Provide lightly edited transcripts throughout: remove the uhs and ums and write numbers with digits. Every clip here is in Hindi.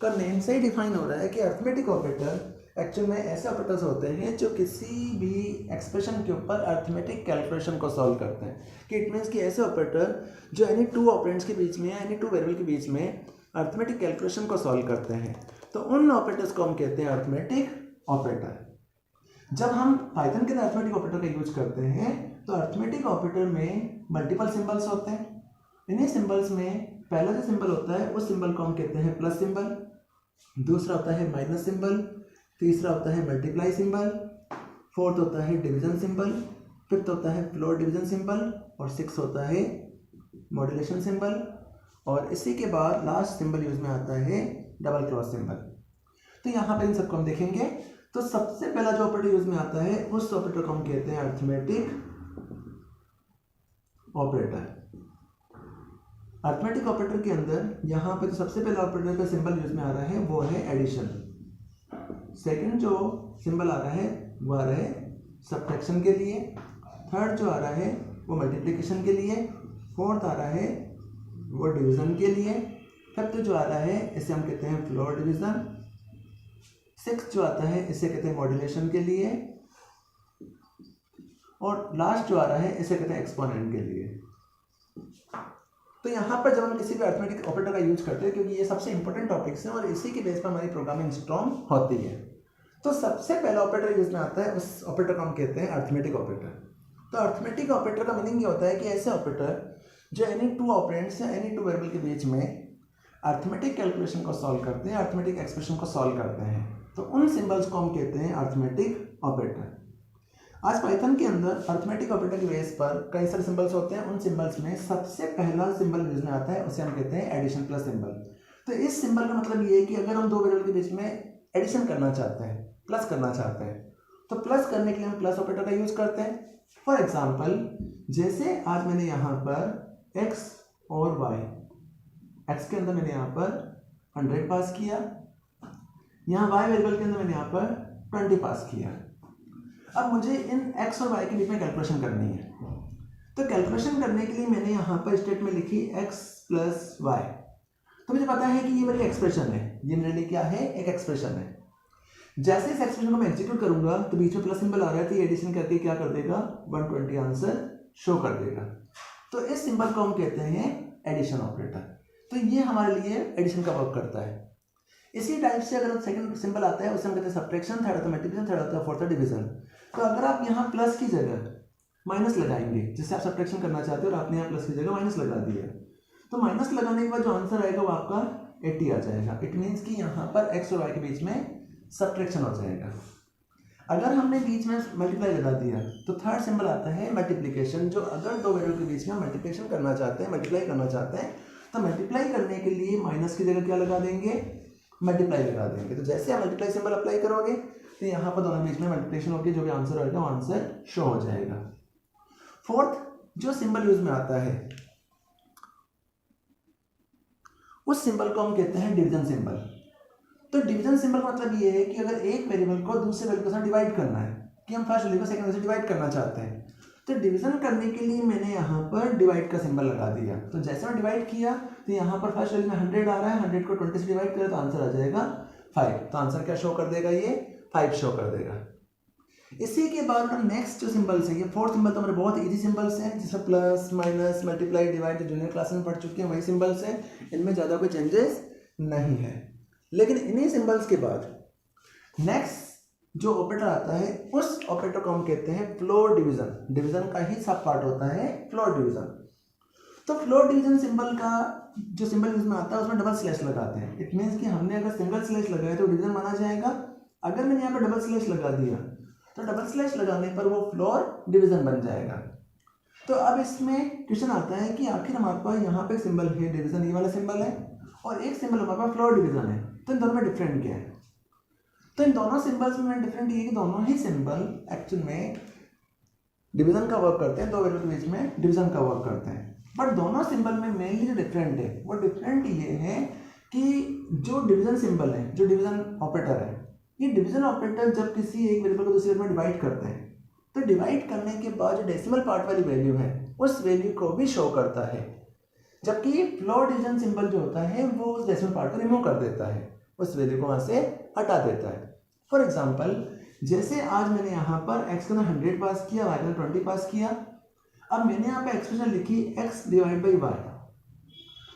का नेम से ही डिफाइन हो रहा है कि अर्थमेटिक ऑपरेटर एक्चुअल में ऐसे ऑपरेटर्स होते हैं जो किसी भी एक्सप्रेशन के ऊपर अर्थमेटिक कैलकुलेशन को सॉल्व करते हैं। कि इट मीन्स कि ऐसे ऑपरेटर जो एनी टू ऑपरेंड्स के बीच में या एनी टू वेरिएबल के बीच में अर्थमेटिक कैलकुलेशन को सॉल्व करते हैं, तो उन ऑपरेटर्स को हम कहते हैं अर्थमेटिक ऑपरेटर। जब हम पाइथन के अंदर अर्थमेटिक ऑपरेटर का यूज करते हैं तो अर्थमेटिक ऑपरेटर में मल्टीपल सिंबल्स होते हैं। इन्हीं सिंबल्स में पहला जो सिंबल होता है उस सिंबल को हम कहते हैं प्लस सिंबल, दूसरा होता है माइनस सिंबल, तीसरा होता है मल्टीप्लाई सिंबल, फोर्थ होता है डिवीजन सिंबल, फिफ्थ होता है फ्लोर डिवीजन सिंबल और सिक्स होता है मॉड्यूलेशन सिंबल, और इसी के बाद लास्ट सिंबल यूज में आता है डबल क्रॉस सिंबल। तो यहाँ पर इन सबको हम देखेंगे। तो सबसे पहला जो ऑपरेटर यूज में आता है उस ऑपरेटर को हम कहते हैं अर्थमेटिक ऑपरेटर। अर्थमेटिक ऑपरेटर के अंदर यहाँ पे जो सबसे पहला ऑपरेटर का सिंबल यूज में आ रहा है वो है एडिशन, सेकंड जो सिंबल आ रहा है वो आ रहा है सब्ट्रैक्शन के लिए, थर्ड जो आ रहा है वो मल्टीप्लिकेशन के लिए, फोर्थ आ रहा है वो डिवीजन के लिए, फिफ्थ जो आ रहा है इसे हम कहते हैं फ्लोर डिवीजन, सिक्स्थ जो आता है इसे कहते हैं मॉड्यूलेशन के लिए, और लास्ट जो आ रहा है इसे कहते हैं एक्सपोनेंट के लिए। तो यहाँ पर जब हम किसी भी अर्थमेटिक ऑपरेटर का यूज करते हैं, क्योंकि ये सबसे इंपॉर्टेंट टॉपिक्स हैं और इसी के बेस पर हमारी प्रोग्रामिंग स्ट्रॉन्ग होती है, तो सबसे पहला ऑपरेटर यूज में आता है उस ऑपरेटर को हम कहते हैं अर्थमेटिक ऑपरेटर। तो अर्थमेटिक ऑपरेटर का मीनिंग ये होता है कि ऐसे ऑपरेटर जो एनी टू ऑपरेंड्स या एनी टू वेरिएबल के बीच में अर्थमेटिक कैलकुलेशन को सॉल्व करते हैं, अर्थमेटिक एक्सप्रेशन को सॉल्व करते हैं, तो उन सिंबल्स को हम कहते हैं अर्थमेटिक ऑपरेटर। आज पाइथन के अंदर अर्थमेटिक ऑपरेटर के बेस पर कई सारे सिंबल्स होते हैं। उन सिंबल्स में सबसे पहला सिंबल यूज में आता है उसे हम कहते हैं एडिशन प्लस सिंबल। तो इस सिंबल का मतलब ये है कि अगर हम दो वेरिएबल के बीच में एडिशन करना चाहते हैं, प्लस करना चाहते हैं, तो प्लस करने के लिए हम प्लस ऑपरेटर का यूज करते हैं। फॉर एग्जाम्पल, जैसे आज मैंने यहाँ पर एक्स और वाई, एक्स के अंदर मैंने यहाँ पर 100 पास किया, यहाँ वाई वेरिएबल के अंदर मैंने यहाँ पर 20 पास किया। अब मुझे इन x और y के बीच में कैलकुलेशन करनी है। तो कैलकुलेशन करने के लिए मैंने यहाँ पर स्टेट में लिखी x प्लस वाई। तो मुझे पता है कि ये मेरी एक्सप्रेशन है, ये मेरे लिए क्या है, एक एक्सप्रेशन है। जैसे इस एक्सप्रेशन को मैं एग्जीक्यूट करूंगा तो बीच में प्लस सिंबल आ रहा है, तो ये एडिशन करके क्या कर देगा, 120 आंसर शो कर देगा। तो इस सिंबल को हम कहते हैं एडिशन ऑपरेटर। तो ये हमारे लिए एडिशन का वर्क करता है। इसी टाइप से अगर सेकंड सिंबल आता है उसे हम कहते हैं सब्ट्रैक्शन, थर्ड आता है मल्टीप्लिकेशन, थर्ड आता है फोर्थ डिवीजन। तो अगर आप यहाँ प्लस की जगह माइनस लगाएंगे, जैसे आप सब्ट्रैक्शन करना चाहते हो और आपने यहाँ प्लस की जगह माइनस लगा दिया, तो माइनस लगाने के बाद जो आंसर आएगा वो आपका 80 आ जाएगा। इट मीन्स कि यहाँ पर x और y के बीच में सब्ट्रैक्शन हो जाएगा। अगर हमने बीच में मल्टीप्लाई लगा दिया तो थर्ड सिंबल आता है मल्टीप्लिकेशन, जो अगर दो वेरिएबल के बीच में मल्टीप्लिकेशन करना चाहते हैं, मल्टीप्लाई करना चाहते हैं, तो मल्टीप्लाई करने के लिए माइनस की जगह क्या लगा देंगे, मल्टीप्लाई लगा देंगे। तो जैसे आप मल्टीप्लाई सिंबल अप्लाई करोगे तो यहाँ पर दोनों बीच में मल्टीप्लिकेशन होकर जो भी आंसर होगा वो आंसर शो हो जाएगा। फोर्थ जो सिंबल यूज में आता है उस सिंबल को हम कहते हैं डिवीजन सिंबल। तो डिवीजन सिंबल का मतलब ये है कि अगर एक वेरिएबल को दूसरे वेरिएबल के साथ डिवाइड करना है, कि हम फर्स्ट वेरिएबल को सेकंड वेरिएबल से डिवाइड करना चाहते हैं, तो डिवीजन करने के लिए मैंने यहाँ पर डिवाइड का सिंबल लगा दिया। तो जैसे मैं डिवाइड किया तो यहाँ पर फर्स्ट वैल्यू में 100 आ रहा है, 100 को 20 से डिवाइड करें तो आंसर आ जाएगा 5। तो आंसर क्या शो कर देगा, ये 5 शो कर देगा। इसी के बाद नेक्स्ट जो सिंबल्स है, ये फोर्थ सिंबल तो हमारे बहुत इजी सिंबल्स हैं, जिसमें प्लस माइनस मल्टीप्लाई डिवाइड जो जूनियर क्लास में पढ़ चुके हैं वही सिंबल्स हैं, इनमें ज़्यादा कोई चेंजेस नहीं है। लेकिन इन्हीं सिंबल्स के बाद नेक्स्ट जो ऑपरेटर आता है उस ऑपरेटर को हम कहते हैं फ्लोर डिवीजन। डिवीजन का ही सब पार्ट होता है फ्लोर डिवीजन। तो फ्लोर डिवीजन सिंबल का जो सिंबल यूज में आता है उसमें डबल स्लैश लगाते हैं। इट मीन्स कि हमने अगर सिंगल स्लैश लगाया तो डिवीजन माना जाएगा। अगर मैंने यहाँ पर डबल स्लैश लगा दिया तो डबल स्लैश लगाने पर वो फ्लोर डिवीजन बन जाएगा। तो अब इसमें क्वेश्चन आता है कि आखिर हमारे पास यहाँ पे सिंबल है डिवीजन, ये वाला सिंबल है, और एक सिंबल हमारे पास फ्लोर डिवीजन है, तो इन दोनों में डिफरेंट क्या है? तो इन दोनों सिंबल्स में डिफरेंट ये कि दोनों ही सिंबल एक्चुअल में डिवीजन का वर्क करते हैं, दो वेरिएबल के बीच में डिवीजन का वर्क करते हैं। बट दोनों सिंबल में मेनली जो डिफरेंट है वो डिफरेंट ये है कि जो डिवीजन सिंबल है, जो डिवीजन ऑपरेटर है, ये डिवीजन ऑपरेटर जब किसी एक वेरिएबल को दूसरे में डिवाइड करते हैं तो डिवाइड करने के बाद जो डेसिमल पार्ट वाली वैल्यू है उस वैल्यू को भी शो करता है, जबकि फ्लोर डिवीजन सिंबल जो होता है वो उस डेसिमल पार्ट को रिमूव कर देता है। उस वैल्यू को वहाँ से हटा देता है। फॉर एग्जाम्पल, जैसे आज मैंने यहाँ पर x के अंदर 100 पास किया, y के अंदर 20 पास किया। अब मैंने यहाँ पर एक्सप्रेशन लिखी x डिवाइड बाई y।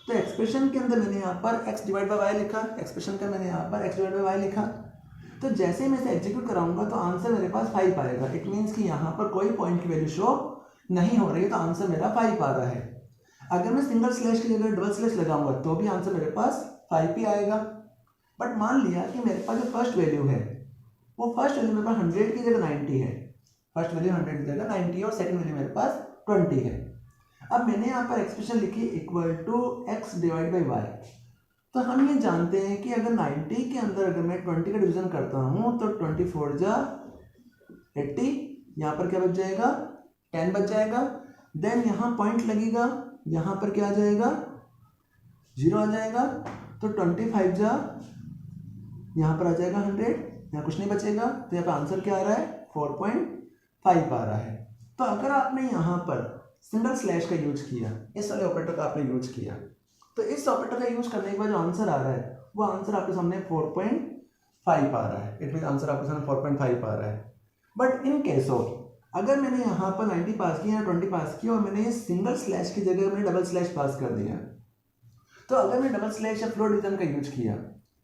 तो एक्सप्रेशन के अंदर मैंने यहाँ पर x डिवाइड बाई y लिखा, एक्सप्रेशन का मैंने यहाँ पर x डिवाइड बाई y लिखा। तो जैसे ही मैं इसे एग्जीक्यूट कराऊंगा तो आंसर मेरे पास 5 आएगा। इट मीन्स कि यहाँ पर कोई पॉइंट की वैल्यू शो नहीं हो रही है, तो आंसर मेरा 5 आ रहा है। अगर मैं सिंगल स्लैश की जगह डबल स्लैश लगाऊंगा तो भी आंसर मेरे पास 5 ही आएगा। बट मान लिया कि मेरे पास जो फर्स्ट वैल्यू है वो फर्स्ट वैल्यू मेरे पास 100 की जगह 90 है, फर्स्ट वैल्यू 100 की जगह 90 है और सेकंड वैल्यू मेरे पास 20 है। अब मैंने यहाँ पर एक्सप्रेशन लिखी equal to x divide by Y. तो हम ये जानते हैं कि अगर 90 के अंदर अगर मैं 20 का डिवीजन करता हूँ तो 24 जा 80, यहाँ पर क्या बच जाएगा 10 बच जाएगा। देन यहाँ पॉइंट लगेगा, यहाँ पर क्या आ जाएगा 0 आ जाएगा। तो 25 जा यहाँ पर आ जाएगा 100, यहाँ कुछ नहीं बचेगा। तो यहाँ पर आंसर क्या आ रहा है 4.5 आ रहा है। तो अगर आपने यहाँ पर सिंगल स्लैश का यूज किया, इस वाले ऑपरेटर का आपने यूज किया, तो इस ऑपरेटर का यूज करने के बाद जो आंसर आ रहा है वो आंसर आपके सामने 4.5 आ रहा है। इट मीन आंसर आपके सामने 4.5 आ रहा है। बट इन केस ऑफ अगर मैंने यहाँ पर 90 पास किया या 20 पास किया और मैंने सिंगल स्लैश की जगह मैंने डबल स्लैश पास कर दिया, तो अगर मैं डबल स्लैश या फ्लोट डिवीजन का यूज किया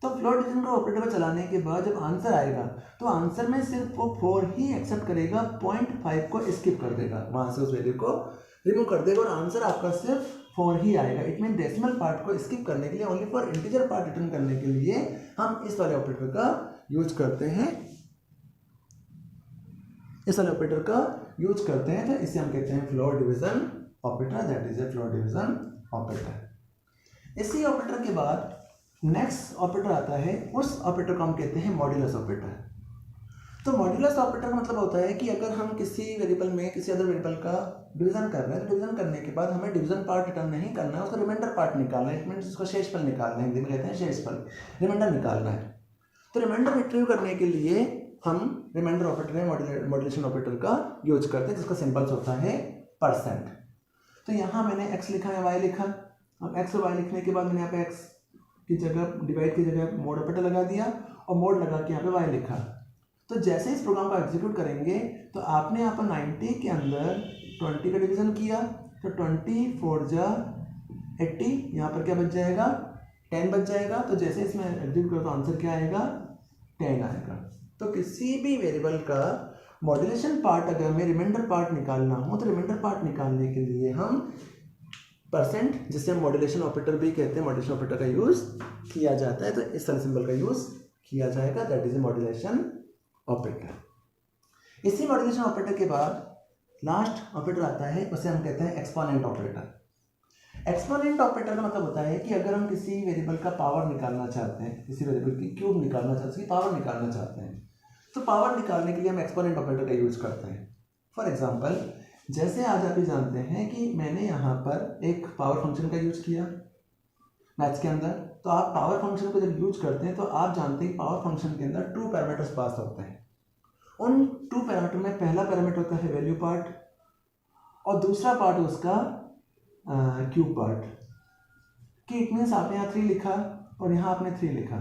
तो फ्लोट डिवीजन का ऑपरेटर को चलाने के बाद जब आंसर आएगा तो आंसर में सिर्फ वो 4 ही एक्सेप्ट करेगा, 0.5 को स्किप कर देगा, वहाँ से उस वैल्यू को रिमूव कर देगा और आंसर आपका सिर्फ 4 ही आएगा। इट मीन डेसिमल पार्ट को स्किप करने के लिए, only for integer part return करने के लिए हम इस वाले ऑपरेटर का यूज करते हैं, इस वाले ऑपरेटर का यूज करते हैं। तो इसे हम कहते हैं float division operator, that is a float division operator. इसी ऑपरेटर के बाद नेक्स्ट ऑपरेटर आता है, उस ऑपरेटर को हम कहते हैं मॉड्यूलस ऑपरेटर। तो मॉड्यूलस ऑपरेटर का मतलब होता है कि अगर हम किसी वेरिएबल में किसी अदर वेरिएबल का डिवीजन कर रहे हैं तो डिवीजन करने के बाद हमें डिवीजन पार्ट रिटर्न नहीं करना है, उसका रिमाइंडर पार्ट निकालना है। इट मीन्स उसका शेषफल निकालना है, हिंदी में कहते हैं शेषफल, रिमाइंडर निकालना है। तो रिमाइंडर रिट्रीव करने के लिए हम रिमाइंडर ऑपरेटर में मॉड्यूलेशन ऑपरेटर का यूज करते हैं, जिसका सिंबल्स होता है %। तो यहाँ मैंने x लिखा है, y लिखा। अब x और y लिखने के बाद मैंने यहाँ पे x की जगह डिवाइड की जगह मोड ऑपरेटर लगा दिया और मोड लगा के यहाँ पे y लिखा। तो जैसे इस प्रोग्राम को एग्जीक्यूट करेंगे तो आपने यहाँ पर 90 के अंदर 20 का डिवीजन किया तो 24 जा 80, यहाँ पर क्या बच जाएगा 10 बच जाएगा। तो जैसे इसमें एग्जीक्यूट करो तो आंसर क्या आएगा 10 आएगा। तो किसी भी वेरिएबल का मॉड्यूलेशन पार्ट अगर हमें रिमाइंडर पार्ट निकालना हो तो रिमाइंडर पार्ट निकालने के लिए हम %, जिसे हम मॉड्यूलेशन ऑपरेटर भी कहते हैं, मॉड्यूलेशन ऑपरेटर का यूज किया जाता है। तो इस तरह सिंबल का यूज किया जाएगा, that is a modulation operator. इसी मॉड्यूलेशन ऑपरेटर के बाद लास्ट ऑपरेटर आता है, उसे हम कहते हैं एक्सपोनेंट ऑपरेटर। एक्सपोनेंट ऑपरेटर का मतलब होता है कि अगर हम किसी वेरिएबल का पावर निकालना चाहते हैं, किसी वेरिएबल की क्यूब निकालना चाहते हैं, उसकी पावर निकालना चाहते हैं, तो पावर निकालने के लिए हम एक्सपोनेंट ऑपरेटर का यूज करते हैं। फॉर एग्जांपल, जैसे आज आप ही जानते हैं कि मैंने यहाँ पर एक पावर फंक्शन का यूज किया मैथ्स के अंदर। तो आप पावर फंक्शन को जब यूज करते हैं तो आप जानते हैं पावर फंक्शन के अंदर 2 पैरामीटर्स पास होते हैं। उन 2 पैरामीटर में पहला पैरामीटर होता है वैल्यू पार्ट और दूसरा पार्ट उसका क्यूब पार्ट। कि इट मीन्स आपने यहाँ 3 लिखा और यहाँ आपने 3 लिखा।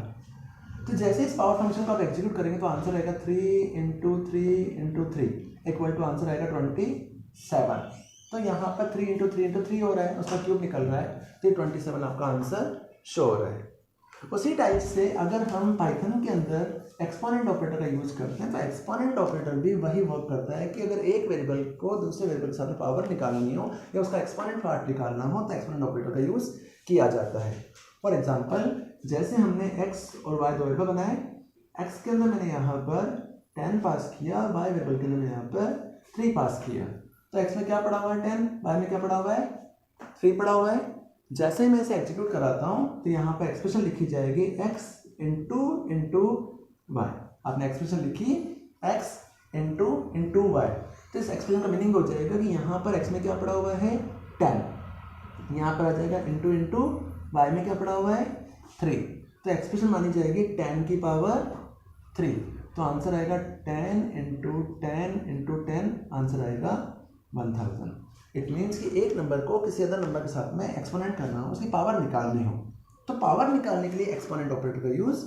तो जैसे इस पावर फंक्शन को आप एग्जीक्यूट करेंगे तो आंसर आएगा 3 × 3 × 3 इक्वल टू आंसर आएगा 27। तो यहाँ पर 3 × 3 × 3 हो रहा है, उसका क्यूब निकल रहा है, तो 27 आपका आंसर शो हो रहा है। उसी टाइप से अगर हम पाइथन के अंदर एक्सपोनेंट ऑपरेटर का यूज करते हैं तो एक्सपोनेंट ऑपरेटर भी वही वर्क करता है कि अगर एक वेरिएबल को दूसरे वेरिएबल के साथ पावर निकालनी हो या उसका एक्सपोनेंट पार्ट निकालना हो तो एक्सपोनेंट ऑपरेटर का यूज किया जाता है। फॉर एग्जांपल, जैसे हमने x और y दो वेरिएबल बनाए, x के अंदर मैंने यहाँ पर 10 पास किया, y वेरिएबल के अंदर मैंने यहाँ पर 3 पास किया। तो x में क्या पड़ा हुआ है 10, y में क्या पड़ा हुआ है 3 पड़ा हुआ है। जैसे ही मैं इसे एग्जीक्यूट कराता हूँ तो यहाँ पर एक्सप्रेशन लिखी जाएगी x × y। आपने एक्सप्रेशन लिखी x × y। तो इस एक्सप्रेशन का मीनिंग हो जाएगा कि यहाँ पर x में क्या पड़ा हुआ है 10, यहाँ पर आ जाएगा × y में क्या पड़ा हुआ है 3। तो एक्सप्रेशन मानी जाएगी 10 की पावर 3। तो आंसर आएगा 10 × 10 × 10, आंसर आएगा 1000। इट मीन्स कि एक नंबर को किसी अदर नंबर के साथ में एक्सपोनेंट करना हो, उसकी पावर निकालनी हो, तो पावर निकालने के लिए एक्सपोनेंट ऑपरेटर का यूज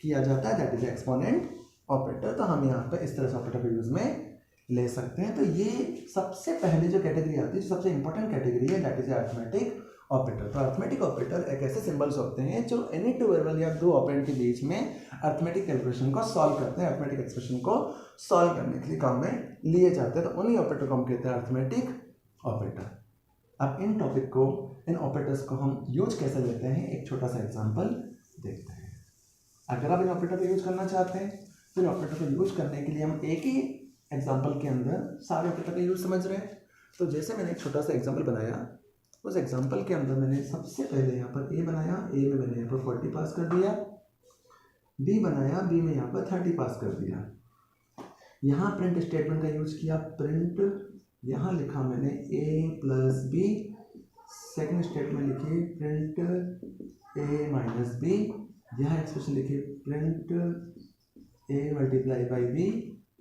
किया जाता है, दैट इज एक्सपोनेंट ऑपरेटर। तो हम यहाँ पर इस तरह से ऑपरेटर को यूज में ले सकते हैं। तो ये सबसे पहले जो कैटेगरी आती है, जो सबसे इंपॉर्टेंट कैटेगरी है, दैट इज अरिथमेटिक ऑपरेटर। तो अरिथमेटिक ऑपरेटर एक ऐसे सिंबल्स होते हैं जो एनी टू वेरिएबल या दो ऑपरेंड के बीच में अरिथमेटिक कैलकुलेशन को सॉल्व करते हैं, अरिथमेटिक एक्सप्रेशन को सॉल्व करने के लिए काम में लिए जाते हैं। तो उन्हीं ऑपरेटर को हम कहते हैं अरिथमेटिक ऑपरेटर। अब इन टॉपिक को, इन ऑपरेटर्स को हम यूज कैसे लेते हैं, एक छोटा सा एग्जाम्पल देखते हैं। अगर आप इन ऑपरेटर को यूज करना चाहते हैं तो इन ऑपरेटर को यूज करने के लिए हम एक ही एग्जाम्पल के अंदर सारे ऑपरेटर का यूज समझ रहे हैं। तो जैसे मैंने एक छोटा सा एग्जाम्पल बनाया, उस एग्जाम्पल के अंदर मैंने सबसे पहले यहाँ पर ए बनाया, ए में मैंने यहाँ पर 40 पास कर दिया, बी बनाया, बी में यहाँ पर 30 पास कर दिया। यहाँ प्रिंट स्टेटमेंट का यूज किया, प्रिंट यहाँ लिखा मैंने a plus B, second statement लिखी प्रिंट a माइनस बी, यहाँ एक्सप्रेशन लिखी print a multiply by B,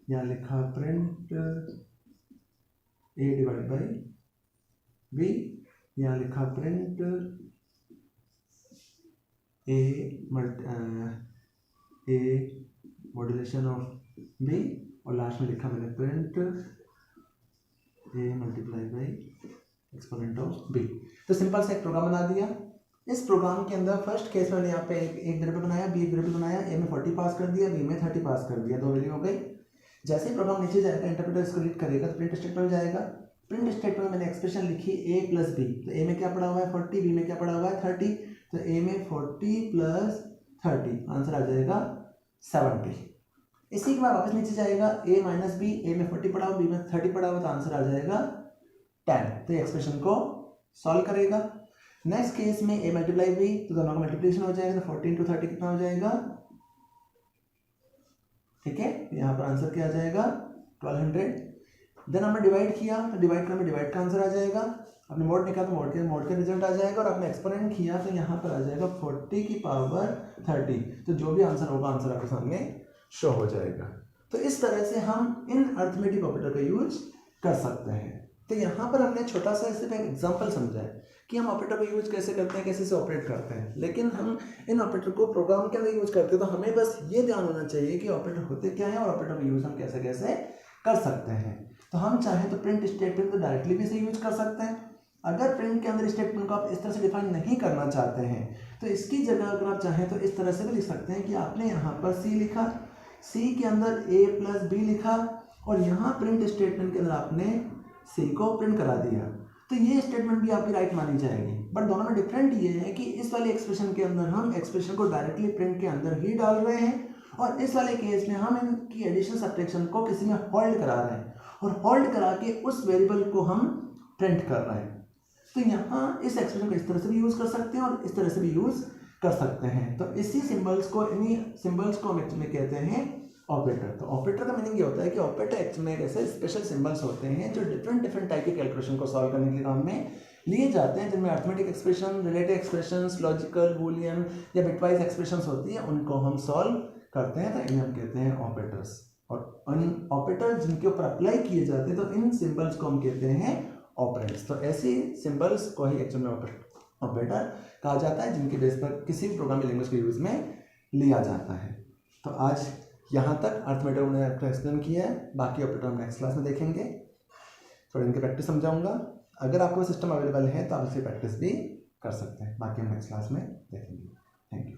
यहाँ लिखा print a divide by B, यहाँ लिखा print a modulation of B, और लास्ट में लिखा मैंने print a multiply by exponent of B. तो सिंपल सा एक प्रोग्राम बना दिया। इस प्रोग्राम के अंदर फर्स्ट केस में मैंने यहाँ पे एक वेरिएबल बनाया, बी एक वेरिएबल बनाया, ए में 40 पास कर दिया, बी में 30 पास कर दिया, दो वैल्यू हो गई। जैसे ही प्रोग्राम नीचे जाएगा, इंटरप्रेटर इसको रीड करेगा तो प्रिंट स्टेटमेंट जाएगा। प्रिंट स्टेटमेंट में मैंने एक्सप्रेशन लिखी a प्लस बी, तो a में क्या पड़ा हुआ है 40, b में क्या पड़ा हुआ है 30, तो a में 40 प्लस 30 आंसर आ जाएगा 70। इसी के बाद वापस नीचे जाएगा, a माइनस बी, a में 40 पड़ा हुआ, b में 30 पड़ा हुआ, तो आंसर आ जाएगा 10। तो ये एक्सप्रेशन को सॉल्व करेगा। नेक्स्ट केस में a मल्टीप्लाई बी, तो दोनों का मल्टीप्लिकेशन हो जाएगा, तो 14 × 30 कितना हो जाएगा, ठीक है। यहाँ पर आंसर क्या आ जाएगा 1200। देन हमने डिवाइड किया, तो डिवाइड करने में डिवाइड का आंसर आ जाएगा। आपने मोड निकाला तो मोड का रिजल्ट आ जाएगा, और आपने एक्सपोनेंट किया तो यहाँ पर आ जाएगा 40 की पावर 30। तो जो भी आंसर होगा, आंसर आपके सामने शो हो जाएगा। तो इस तरह से हम इन अरिथमेटिक ऑपरेटर का यूज कर सकते हैं। तो यहाँ पर हमने छोटा सा सिर्फ एक एग्जाम्पल समझा है कि हम ऑपरेटर को यूज कैसे करते हैं, कैसे से ऑपरेट करते हैं। लेकिन हम इन ऑपरेटर को प्रोग्राम के अंदर यूज करते हैं, तो हमें बस ये ध्यान होना चाहिए कि ऑपरेटर होते क्या है और ऑपरेटर का यूज हम कैसे कैसे कर सकते हैं। तो हम चाहें तो प्रिंट स्टेटमेंट तो डायरेक्टली भी इसे यूज कर सकते हैं। अगर प्रिंट के अंदर स्टेटमेंट को आप इस तरह से डिफाइन नहीं करना चाहते हैं, तो इसकी जगह अगर आप चाहें तो इस तरह से भी लिख सकते हैं कि आपने यहाँ पर सी लिखा, सी के अंदर a प्लस बी लिखा, और यहाँ प्रिंट स्टेटमेंट के अंदर आपने सी को प्रिंट करा दिया। तो ये स्टेटमेंट भी आपकी राइट मानी जाएगी। बट दोनों में डिफरेंट ये है कि इस वाले एक्सप्रेशन के अंदर हम एक्सप्रेशन को डायरेक्टली प्रिंट के अंदर ही डाल रहे हैं, और इस वाले केस में हम इनकी एडिशन सब्ट्रैक्शन को किसी में होल्ड करा रहे हैं, और होल्ड करा के उस वेरिएबल को हम प्रिंट कर रहे हैं। तो यहाँ इस एक्सप्रेशन को इस तरह से भी यूज कर सकते हैं और इस तरह से भी यूज कर सकते हैं। तो इसी सिंबल्स को, इन्हीं सिंबल्स को हम एक्चुअली कहते हैं ऑपरेटर। तो ऑपरेटर का मीनिंग ये होता है कि ऑपरेटर एक्चुअली में ऐसे स्पेशल सिंबल्स होते हैं जो डिफरेंट टाइप के कैलकुलेशन को सॉल्व करने के लिए काम में लिए जाते हैं, जिनमें arithmetic expression, relative expressions, logical, Boolean या बिटवाइज एक्सप्रेशंस होती हैं, उनको हम सॉल्व करते हैं। तो इन्हें हम कहते हैं ऑपरेटर्स। और उन ऑपरेटर जिनके ऊपर अप्लाई किए जाते हैं, तो इन सिंबल्स को हम कहते हैं ऑपरेंड्स। तो ऐसे सिंबल्स को ही एक्चुअल में ऑपरेटर कहा जाता है, जिनके बेस पर किसी भी प्रोग्रामिंग लैंग्वेज के यूज में लिया जाता है। तो आज यहाँ तक अरिथमेटिक मैंने आपको एक्सप्लेन किया है, बाकी ऑपरेटर हम नेक्स्ट क्लास में देखेंगे। थोड़ी इनकी प्रैक्टिस समझाऊंगा। अगर आपको सिस्टम अवेलेबल है तो आप इसकी प्रैक्टिस भी कर सकते हैं, बाकी हम नेक्स्ट क्लास में देखेंगे। Thank you.